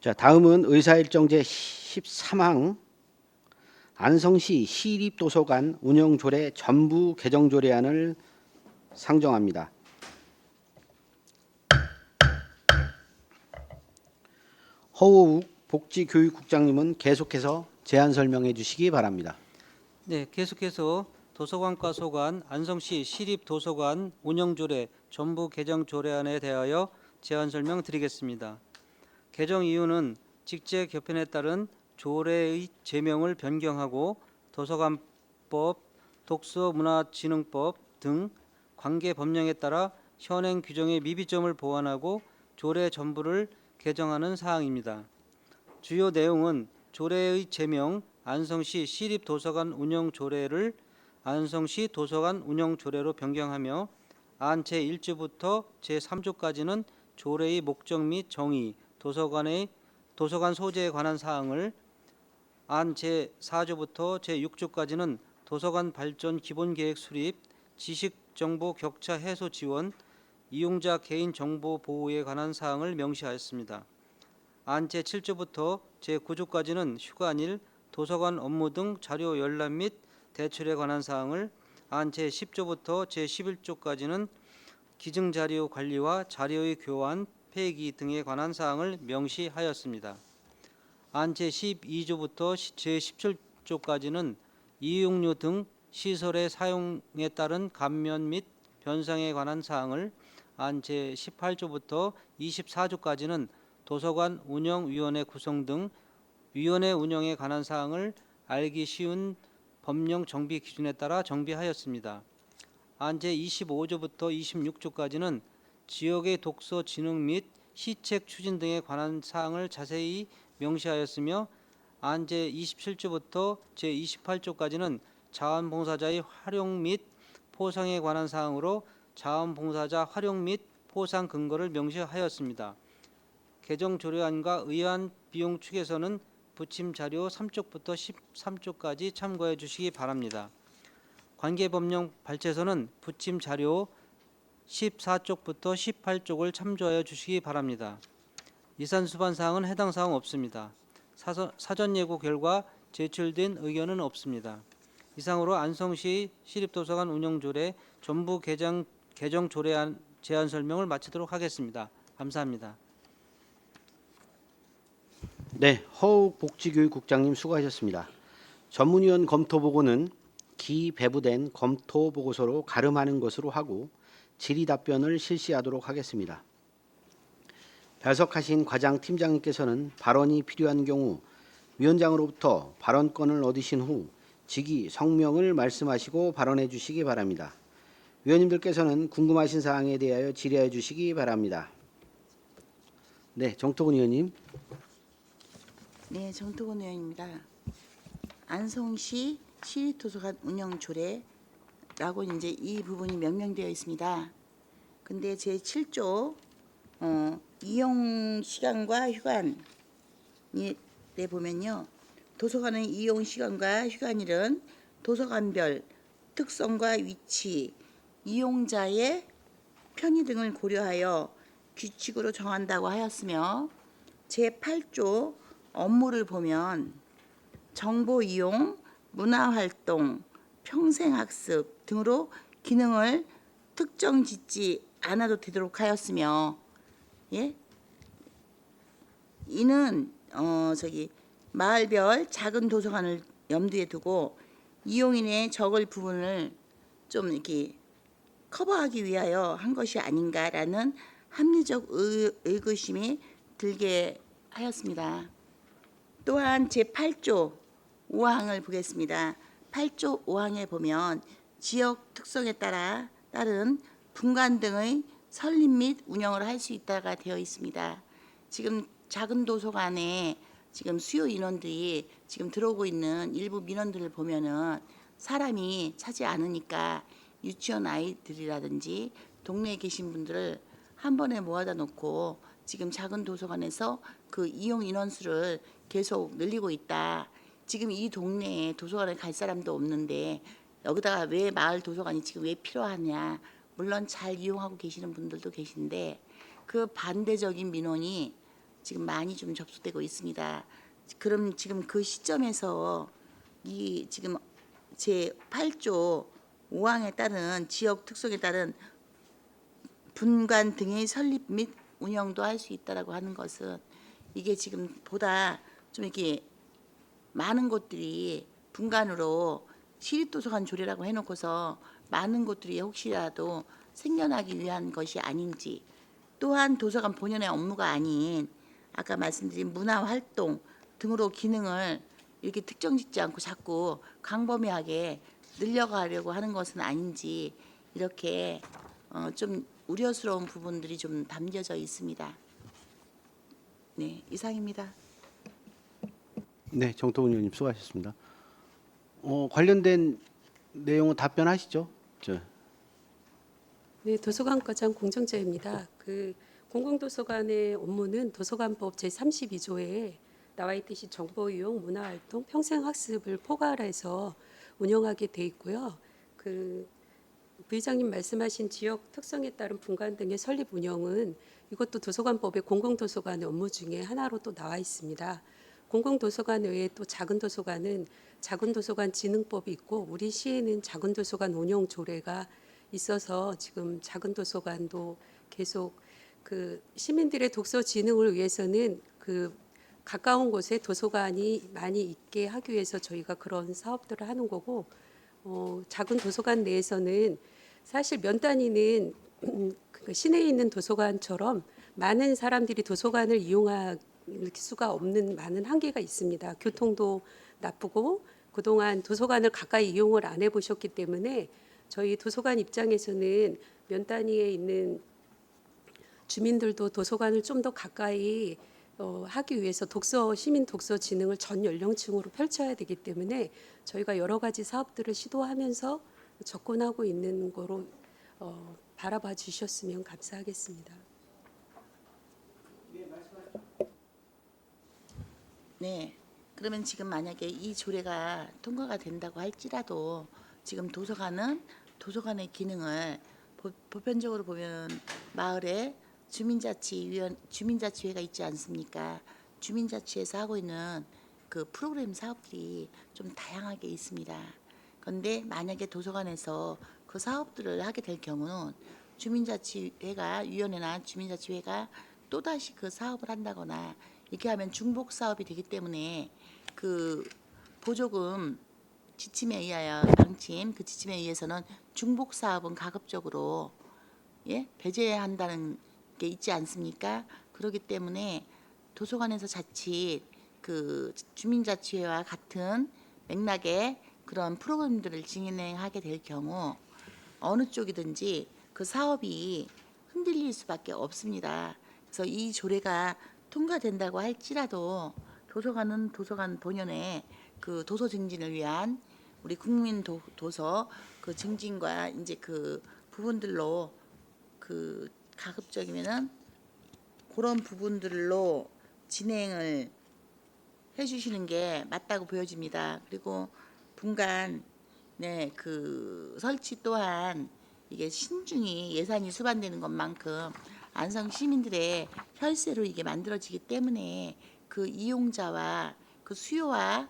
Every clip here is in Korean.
자, 다음은 의사일정 제 13항 안성시 시립도서관 운영조례 전부 개정조례안을 상정합니다. 허우욱 복지교육국장님은 계속해서 제안 설명해 주시기 바랍니다. 네, 계속해서 도서관과 소관 안성시 시립도서관 운영조례 전부 개정 조례안에 대하여 제안 설명드리겠습니다. 개정 이유는 직제 개편에 따른 조례의 제명을 변경하고 도서관법, 독서문화진흥법 등 관계 법령에 따라 현행 규정의 미비점을 보완하고 조례 전부를 개정하는 사항입니다. 주요 내용은 조례의 제명, 안성시 시립도서관 운영조례를 안성시 도서관 운영조례로 변경하며 안 제1조부터 제3조까지는 조례의 목적 및 정의, 도서관 소재에 관한 사항을, 안 제4조부터 제6조까지는 도서관 발전 기본계획 수립, 지식정보 격차 해소 지원, 이용자 개인 정보 보호에 관한 사항을 명시하였습니다. 안 제7조부터 제9조까지는 휴관일, 도서관 업무 등 자료 열람 및 대출에 관한 사항을, 안 제10조부터 제11조까지는 기증자료 관리와 자료의 교환, 폐기 등에 관한 사항을 명시하였습니다. 안 제12조부터 제17조까지는 이용료 등 시설의 사용에 따른 감면 및 변상에 관한 사항을, 안 제18조부터 24조까지는 도서관 운영위원회 구성 등 위원회 운영에 관한 사항을 알기 쉬운 법령 정비 기준에 따라 정비하였습니다. 안 제25조부터 26조까지는 지역의 독서 진흥 및 시책 추진 등에 관한 사항을 자세히 명시하였으며, 안 제27조부터 제28조까지는 자원봉사자의 활용 및 포상에 관한 사항으로 자원봉사자 활용 및 포상 근거를 명시하였습니다. 개정 조례안과 의안 비용 축에서는 부침 자료 3쪽부터 13쪽까지 참고해 주시기 바랍니다. 관계 법령 발췌서는 부침 자료 14쪽부터 18쪽을 참조하여 주시기 바랍니다. 이산 수반 사항은 해당 사항 없습니다. 사전 예고 결과 제출된 의견은 없습니다. 이상으로 안성시 시립도서관 운영조례 전부 개정 조례안 제안 설명을 마치도록 하겠습니다. 감사합니다. 네, 허욱 복지교육국장님 수고하셨습니다. 전문위원 검토 보고는 기 배부된 검토 보고서로 가름하는 것으로 하고 질의 답변을 실시하도록 하겠습니다. 배석하신 과장 팀장님께서는 발언이 필요한 경우 위원장으로부터 발언권을 얻으신 후 직위 성명을 말씀하시고 발언해 주시기 바랍니다. 위원님들께서는 궁금하신 사항에 대하여 질의해 주시기 바랍니다. 네, 정토근 의원님. 네, 정토근 의원입니다. 안성시 시립도서관 운영 조례라고 이제 이 부분이 명명되어 있습니다. 근데 제 7조 이용 시간과 휴관에 보면요. 도서관의 이용 시간과 휴관일은 도서관별 특성과 위치, 이용자의 편의 등을 고려하여 규칙으로 정한다고 하였으며, 제 8조 업무를 보면 정보 이용, 문화활동, 평생학습 등으로 기능을 특정 짓지 않아도 되도록 하였으며, 예? 이는 마을별 작은 도서관을 염두에 두고 이용인의 적을 부분을 좀 이렇게 커버하기 위하여 한 것이 아닌가라는 합리적 의구심이 들게 하였습니다. 또한 제8조 5항을 보겠습니다. 8조 5항에 보면 지역 특성에 따른 분관 등의 설립 및 운영을 할 수 있다가 되어 있습니다. 지금 작은 도서관에 지금 수요 인원들이 지금 들어오고 있는 일부 민원들을 보면은 사람이 차지 않으니까 유치원 아이들이라든지 동네에 계신 분들을 한 번에 모아다 놓고 지금 작은 도서관에서 그 이용 인원수를 계속 늘리고 있다. 지금 이 동네에 도서관에 갈 사람도 없는데 여기다가 왜 마을 도서관이 지금 왜 필요하냐. 물론 잘 이용하고 계시는 분들도 계신데 그 반대적인 민원이 지금 많이 좀 접수되고 있습니다. 그럼 지금 그 시점에서 이 지금 제 8조 5항에 따른 지역 특성에 따른 분관 등의 설립 및 운영도 할 수 있다라고 하는 것은 이게 지금 보다 좀 이렇게 많은 곳들이 분관으로 시립도서관 조례라고 해놓고서 많은 곳들이 혹시라도 생겨나기 위한 것이 아닌지, 또한 도서관 본연의 업무가 아닌 아까 말씀드린 문화활동 등으로 기능을 이렇게 특정 짓지 않고 자꾸 광범위하게 늘려가려고 하는 것은 아닌지, 이렇게 좀 우려스러운 부분들이 좀 담겨져 있습니다. 네, 이상입니다. 네, 정토근 의원님 수고하셨습니다. 관련된 내용은 답변하시죠. 네, 도서관과장 공정자입니다. 그 공공도서관의 업무는 도서관법 제32조에 나와 있듯이 정보이용, 문화활동, 평생학습을 포괄해서 운영하게 돼 있고요. 그 부의장님 말씀하신 지역 특성에 따른 분관 등의 설립 운영은 이것도 도서관법의 공공도서관의 업무 중에 하나로 또 나와 있습니다. 공공도서관 외에 또 작은 도서관은 작은도서관 진흥법이 있고 우리 시에는 작은도서관 운영 조례가 있어서 지금 작은도서관도 계속 그 시민들의 독서 진흥을 위해서는 그 가까운 곳에 도서관이 많이 있게 하기 위해서 저희가 그런 사업들을 하는 거고, 작은 도서관 내에서는 사실 면 단위는 그 시내에 있는 도서관처럼 많은 사람들이 도서관을 이용할 수가 없는 많은 한계가 있습니다. 교통도 나쁘고 그동안 도서관을 가까이 이용을 안 해보셨기 때문에 저희 도서관 입장에서는 면 단위에 있는 주민들도 도서관을 좀 더 가까이 하기 위해서 시민 독서 진흥을 전 연령층으로 펼쳐야 되기 때문에 저희가 여러 가지 사업들을 시도하면서 접근하고 있는 거로 바라봐 주셨으면 감사하겠습니다. 네. 그러면 지금 만약에 이 조례가 통과가 된다고 할지라도 지금 도서관은 도서관의 기능을 보편적으로 보면 마을에 주민자치회가 있지 않습니까? 주민자치에서 하고 있는 그 프로그램 사업들이 좀 다양하게 있습니다. 그런데 만약에 도서관에서 그 사업들을 하게 될 경우는 위원회나 주민자치회가 또다시 그 사업을 한다거나 이렇게 하면 중복 사업이 되기 때문에 그 보조금 지침에 의하여 그 지침에 의해서는 중복 사업은 가급적으로 배제한다는 게 있지 않습니까? 그렇기 때문에 도서관에서 자칫 그 주민자치회와 같은 맥락의 그런 프로그램들을 진행하게 될 경우 어느 쪽이든지 그 사업이 흔들릴 수밖에 없습니다. 그래서 이 조례가 통과된다고 할지라도 도서관은 도서관 본연의 그 도서 증진을 위한 우리 국민 도서 그 증진과 이제 그 부분들로 그 가급적이면은 그런 부분들로 진행을 해주시는 게 맞다고 보여집니다. 그리고 분간 그 설치 또한 이게 신중히 예산이 수반되는 것만큼 안성 시민들의 혈세로 이게 만들어지기 때문에 그 이용자와 그 수요와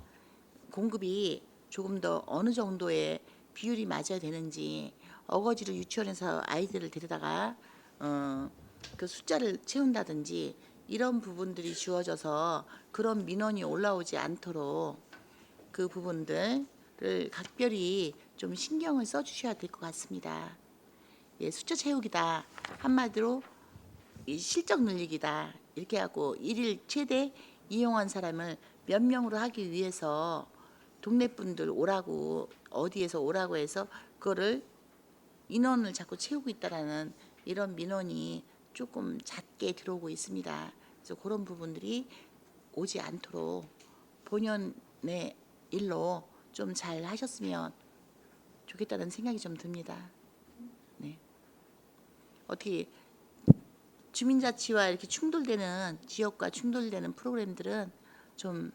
공급이 조금 더 어느 정도의 비율이 맞아야 되는지, 어거지로 유치원에서 아이들을 데려다가 그 숫자를 채운다든지 이런 부분들이 주어져서 그런 민원이 올라오지 않도록 그 부분들을 각별히 좀 신경을 써주셔야 될 것 같습니다. 숫자 채우기다, 한마디로 이 실적 늘리기다, 이렇게 하고 일일 최대 이용한 사람을 몇 명으로 하기 위해서 동네 분들 오라고 어디에서 오라고 해서 그거를 인원을 자꾸 채우고 있다라는 이런 민원이 조금 잦게 들어오고 있습니다. 그래서 그런 부분들이 오지 않도록 본연의 일로 좀 잘 하셨으면 좋겠다는 생각이 좀 듭니다. 네. 어떻게 주민자치와 이렇게 충돌되는 지역과 충돌되는 프로그램들은 좀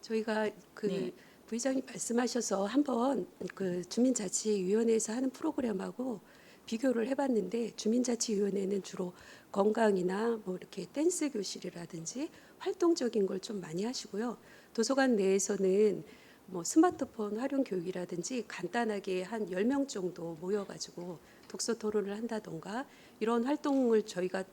저희가 그 네. 부의장님 말씀하셔서 한번 그 주민자치위원회에서 하는 프로그램하고 비교를 해봤는데 주민자치위원회는 주로 건강이나 뭐 이렇게 댄스 교실이라든지 활동적인 걸 좀 많이 하시고요. 도서관 내에서는 뭐 스마트폰 활용 교육이라든지 간단하게 한 10명 정도 모여가지고 독서 토론을 한다던가 이런 활동을 저희가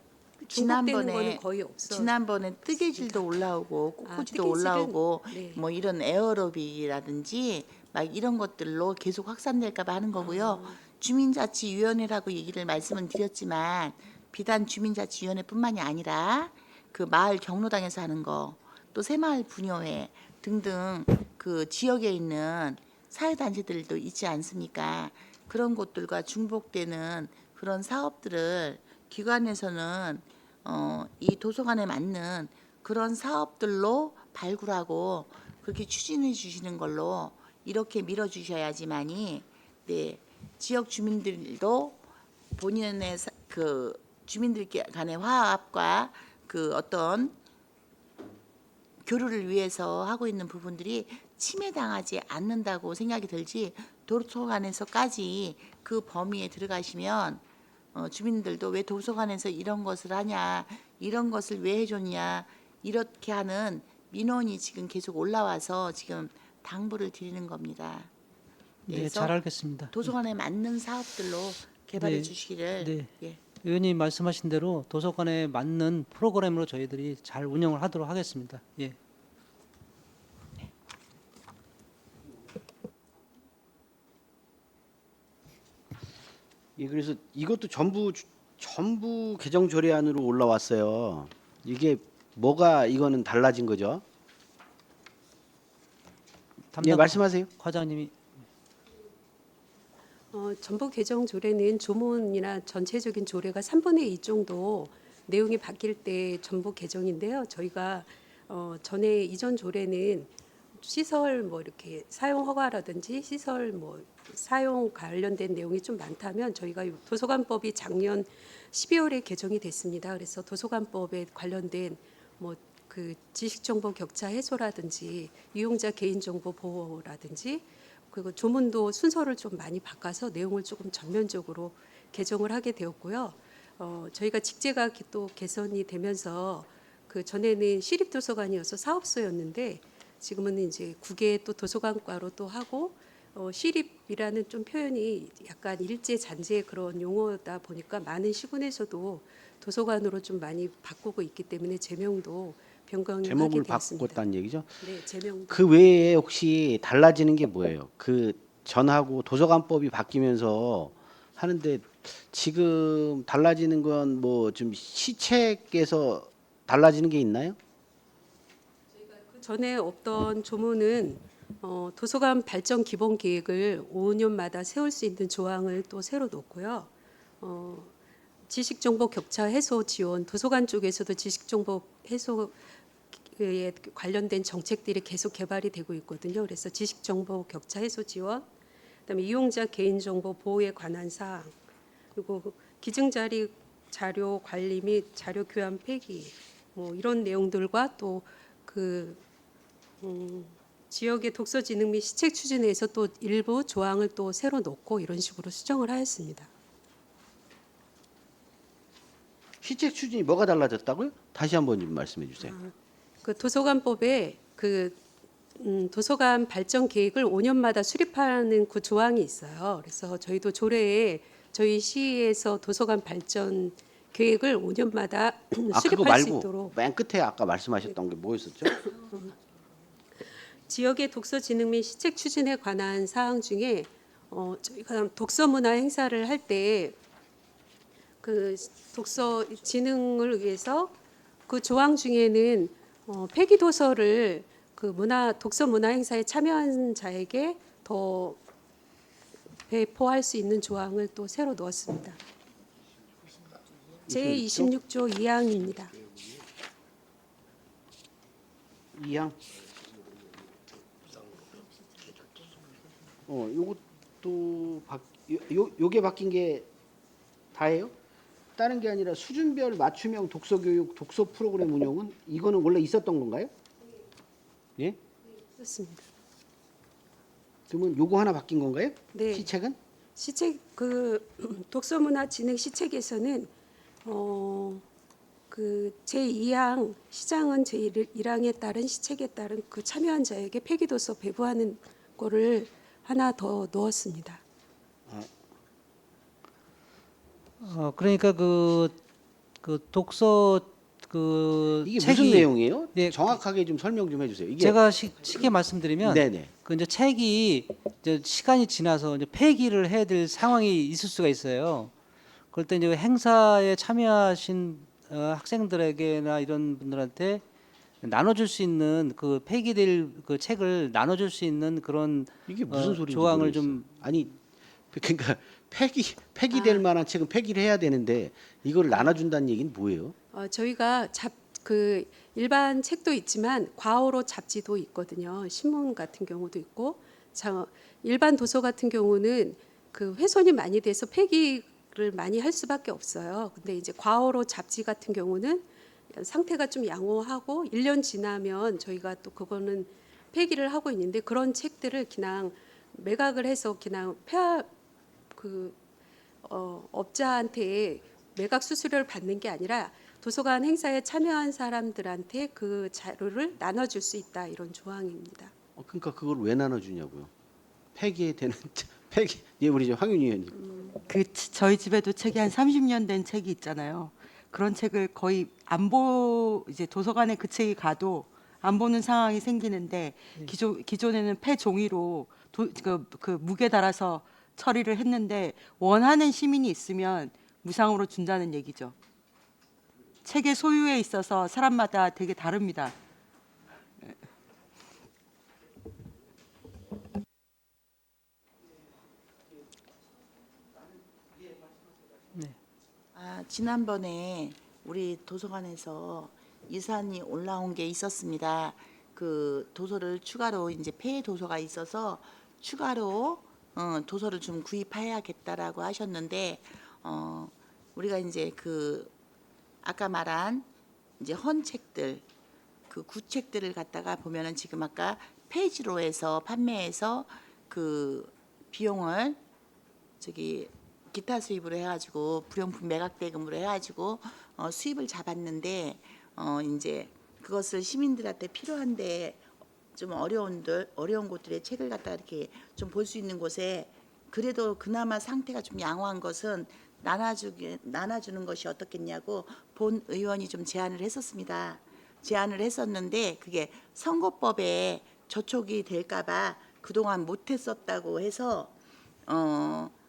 중복되는 거는 거의 없어요. 지난번에 뜨개질도 올라오고 꽃꽂이도 뜨개질은, 올라오고 네. 뭐 이런 에어로빅이라든지 막 이런 것들로 계속 확산될까 봐 하는 거고요. 주민자치위원회라고 얘기를 말씀은 드렸지만 비단 주민자치위원회뿐만이 아니라 그 마을 경로당에서 하는 거, 또 새마을 분여회 등등 그 지역에 있는 사회단체들도 있지 않습니까? 그런 곳들과 중복되는 그런 사업들을 기관에서는 이 도서관에 맞는 그런 사업들로 발굴하고 그렇게 추진해 주시는 걸로 이렇게 밀어 주셔야지만이 네, 지역 주민들도 본인의 그 주민들 간의 화합과 그 어떤 교류를 위해서 하고 있는 부분들이 침해당하지 않는다고 생각이 들지, 도서관에서까지 그 범위에 들어가시면 주민들도 왜 도서관에서 이런 것을 하냐, 이런 것을 왜 해줬냐, 이렇게 하는 민원이 지금 계속 올라와서 지금 당부를 드리는 겁니다. 네, 그래서 잘 알겠습니다. 도서관에 맞는 사업들로 개발해 네, 주시기를 네. 예. 의원님 말씀하신 대로 도서관에 맞는 프로그램으로 저희들이 잘 운영을 하도록 하겠습니다. 예. 예, 그래서 이것도 전부 개정 조례안으로 올라왔어요. 이게 뭐가 이거는 달라진 거죠? 예, 담당 말씀하세요. 과장님이 전부 개정 조례는 조문이나 전체적인 조례가 3분의 2 정도 내용이 바뀔 때 전부 개정인데요. 저희가 전에 이전 조례는 시설 뭐 이렇게 사용 허가라든지 시설 뭐 사용 관련된 내용이 좀 많다면 저희가 도서관법이 작년 12월에 개정이 됐습니다. 그래서 도서관법에 관련된 뭐 그 지식정보 격차 해소라든지 이용자 개인정보 보호라든지 그리고 조문도 순서를 좀 많이 바꿔서 내용을 조금 전면적으로 개정을 하게 되었고요. 저희가 직제가 또 개선이 되면서 그 전에는 시립도서관이어서 사업소였는데 지금은 이제 국외 또 도서관과로 또 하고 시립이라는 좀 표현이 약간 일제 잔재 그런 용어다 보니까 많은 시군에서도 도서관으로 좀 많이 바꾸고 있기 때문에 제명도 변경하게 제목을 되었습니다. 바꿨다는 얘기죠. 네, 제명도. 그 외에 혹시 달라지는 게 뭐예요? 그 전하고 도서관법이 바뀌면서 하는데 지금 달라지는 건 뭐 좀 시책에서 달라지는 게 있나요? 그 전에 없던 조문은 도서관 발전 기본 계획을 5년마다 세울 수 있는 조항을 또 새로 놓고요. 지식 정보 격차 해소 지원, 도서관 쪽에서도 지식 정보 해소에 관련된 정책들이 계속 개발이 되고 있거든요. 그래서 지식 정보 격차 해소 지원, 그다음에 이용자 개인 정보 보호에 관한 사항, 그리고 기증 자료 관리 및 자료 교환 폐기, 뭐 이런 내용들과 또 그 지역의 독서 진흥 및 시책 추진에서 또 일부 조항을 또 새로 넣고 이런 식으로 수정을 하였습니다. 시책 추진이 뭐가 달라졌다고요? 다시 한번 좀 말씀해 주세요. 그 도서관법에 그 도서관 발전 계획을 5년마다 수립하는 그 조항이 있어요. 그래서 저희도 조례에 저희 시에서 도서관 발전 계획을 5년마다 아, 그거 수립할 수 말고 있도록 맨 끝에 아까 말씀하셨던 게 뭐였었죠? 지역의 독서 진흥 및 시책 추진에 관한 사항 중에 저희가 독서 문화 행사를 할 때 그 독서 진흥을 위해서 그 조항 중에는 폐기 도서를 그 독서 문화 행사에 참여한 자에게 더 배포할 수 있는 조항을 또 새로 넣었습니다. 제 26조 2항입니다. 2항. 요것도 요게 바뀐 게 다예요? 다른 게 아니라 수준별 맞춤형 독서 교육, 독서 프로그램 운영은 이거는 원래 있었던 건가요? 예? 그렇습니다. 그러면 요거 하나 바뀐 건가요? 네. 시책은? 시책 그 독서 문화 진흥 시책에서는 그 제2항 시장은 제1항에 따른 시책에 따른 그 참여한 자에게 폐기도서 배부하는 거를 하나 더 넣었습니다. 그러니까 그 독서 그 이게 책이 무슨 내용이에요? 네, 정확하게 좀 설명 좀 해주세요. 이게 제가 쉽게 말씀드리면 네네. 그 이제 책이 이제 시간이 지나서 이제 폐기를 해야 될 상황이 있을 수가 있어요. 그럴 때 이제 행사에 참여하신 학생들에게나 이런 분들한테 나눠줄 수 있는 그 폐기될 그 책을 나눠줄 수 있는 그런 이게 무슨 소리인지 조항을 모르겠어요. 좀 아니 그러니까 폐기될 만한 책은 폐기를 해야 되는데 이걸 나눠준다는 얘기는 뭐예요? 저희가 그 일반 책도 있지만 과오로 잡지도 있거든요. 신문 같은 경우도 있고 일반 도서 같은 경우는 그 훼손이 많이 돼서 폐기를 많이 할 수밖에 없어요. 근데 이제 과오로 잡지 같은 경우는 상태가 좀 양호하고 1년 지나면 저희가 또 그거는 폐기를 하고 있는데 그런 책들을 그냥 매각을 해서 그냥 업자한테 매각 수수료를 받는 게 아니라 도서관 행사에 참여한 사람들한테 그 자료를 나눠줄 수 있다 이런 조항입니다. 그러니까 그걸 왜 나눠주냐고요? 폐기되는 폐기. 예, 우리 황윤희 의원님. 저희 집에도 책이 한 30년 된 책이 있잖아요. 그런 책을 거의 이제 도서관에 그 책이 가도 안 보는 상황이 생기는데 기존에는 폐종이로 그 무게 달아서 처리를 했는데 원하는 시민이 있으면 무상으로 준다는 얘기죠. 책의 소유에 있어서 사람마다 되게 다릅니다. 지난번에 우리 도서관에서 예산이 올라온 게 있었습니다. 그 도서를 추가로 이제 폐해 도서가 있어서 추가로 도서를 좀 구입해야겠다라고 하셨는데 우리가 이제 그 아까 말한 이제 헌책들 그 구책들을 갖다가 보면은 지금 아까 폐지로 해서 판매해서 그 비용을 저기 기타 수입으로 해가지고 불용품 매각 대금으로 해가지고 수입을 잡았는데 이제 그것을 시민들한테 필요한데 좀 어려운 곳들의 책을 갖다가 이렇게 좀 볼 수 있는 곳에 그래도 그나마 상태가 좀 양호한 것은 나눠주는 것이 어떻겠냐고 본 의원이 좀 제안을 했었습니다. 제안을 했었는데 그게 선거법에 저촉이 될까봐 그동안 못했었다고 해서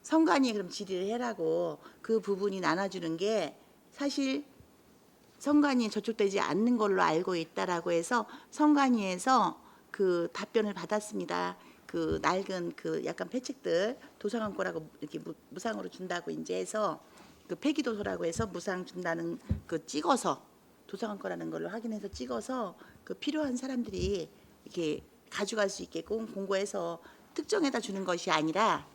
선관위에 그럼 질의를 해라고 그 부분이 나눠주는 게 사실 선관위에 저촉되지 않는 걸로 알고 있다라고 해서 선관위에서 그 답변을 받았습니다. 그 낡은 그 약간 폐책들 도서관 거라고 이렇게 무상으로 준다고 이제 해서 그 폐기 도서라고 해서 무상 준다는 그 찍어서 도서관 거라는 걸로 확인해서 찍어서 그 필요한 사람들이 이렇게 가져갈 수 있게끔 공고해서 특정해다 주는 것이 아니라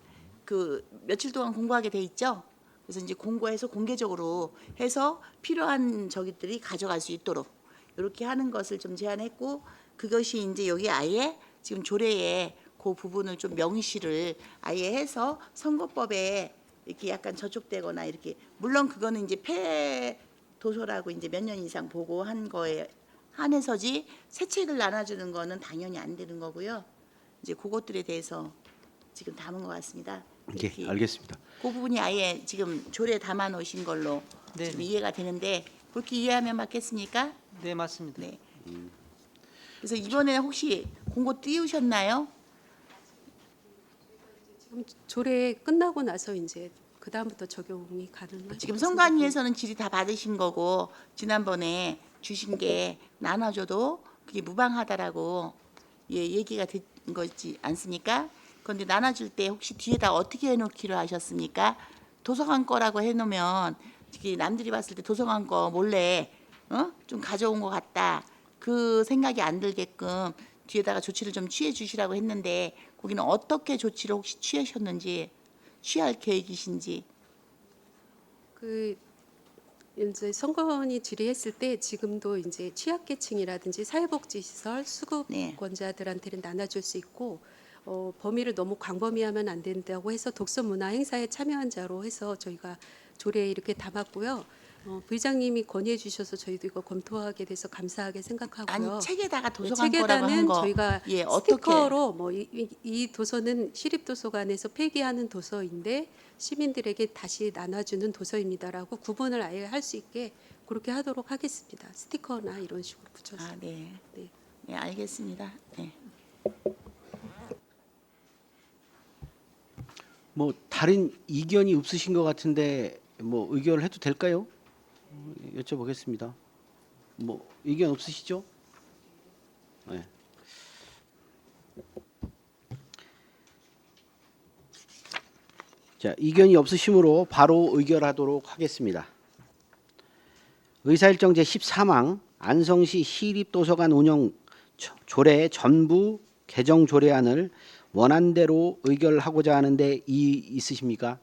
그 며칠 동안 공고하게 돼 있죠. 그래서 이제 공고해서 공개적으로 해서 필요한 저기들이 가져갈 수 있도록 이렇게 하는 것을 좀 제안했고 그것이 이제 여기 아예 지금 조례에 그 부분을 좀 명시를 아예 해서 선거법에 이렇게 약간 저촉되거나 이렇게 물론 그거는 이제 폐 도서라고 이제 몇 년 이상 보고 한 거에 한해서지 새 책을 나눠주는 거는 당연히 안 되는 거고요. 이제 그것들에 대해서 지금 담은 것 같습니다. 예, 알겠습니다. 그 부분이 아예 지금 조례에 담아 놓으신 걸로 네. 지금 이해가 되는데 그렇게 이해하면 맞겠습니까? 네, 맞습니다. 네. 그래서 이번에 혹시 공고 띄우셨나요? 지금 조례 끝나고 나서 이제 그 다음부터 적용이 가능하죠. 지금 선관위에서는 질의 다 받으신 거고 지난번에 주신 게 나눠줘도 그게 무방하다라고 얘기가 된 거지 않습니까? 그런데 나눠줄 때 혹시 뒤에다 어떻게 해놓기로 하셨습니까? 도서관 거라고 해놓으면 남들이 봤을 때 도서관 거 몰래 좀 가져온 것 같다. 그 생각이 안 들게끔 뒤에다가 조치를 좀 취해 주시라고 했는데 거기는 어떻게 조치를 혹시 취하셨는지 취할 계획이신지. 그 이제 선관위 질의했을 때 지금도 이제 취약계층이라든지 사회복지시설 수급권자들한테는 나눠줄 수 있고 범위를 너무 광범위하면 안 된다고 해서 독서문화 행사에 참여한 자로 해서 저희가 조례에 이렇게 담았고요. 부의장님이 건의해 주셔서 저희도 이거 검토하게 돼서 감사하게 생각하고요. 아니 책에다가 네, 도서관 거라고 한 책에다는 거. 저희가 예, 어떻게 스티커로 뭐 이 도서는 시립도서관에서 폐기하는 도서인데 시민들에게 다시 나눠주는 도서입니다라고 구분을 아예 할 수 있게 그렇게 하도록 하겠습니다. 스티커나 이런 식으로 붙여서. 아, 네. 네. 네, 알겠습니다. 네. 뭐 다른 이견이 없으신 것 같은데 뭐 의결을 해도 될까요? 여쭤보겠습니다. 뭐 의견 없으시죠? 네. 자, 이견이 없으시므로 바로 의결하도록 하겠습니다. 의사일정 제13항 안성시 시립도서관 운영 조례 전부 개정 조례안을 원안대로 의결하고자 하는데 이의 있으십니까?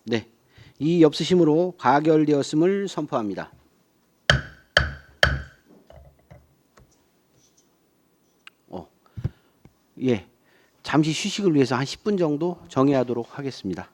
네, 이의 없으시므로 가결되었음을 선포합니다. 예, 잠시 휴식을 위해서 한 10분 정도 정회하도록 하겠습니다.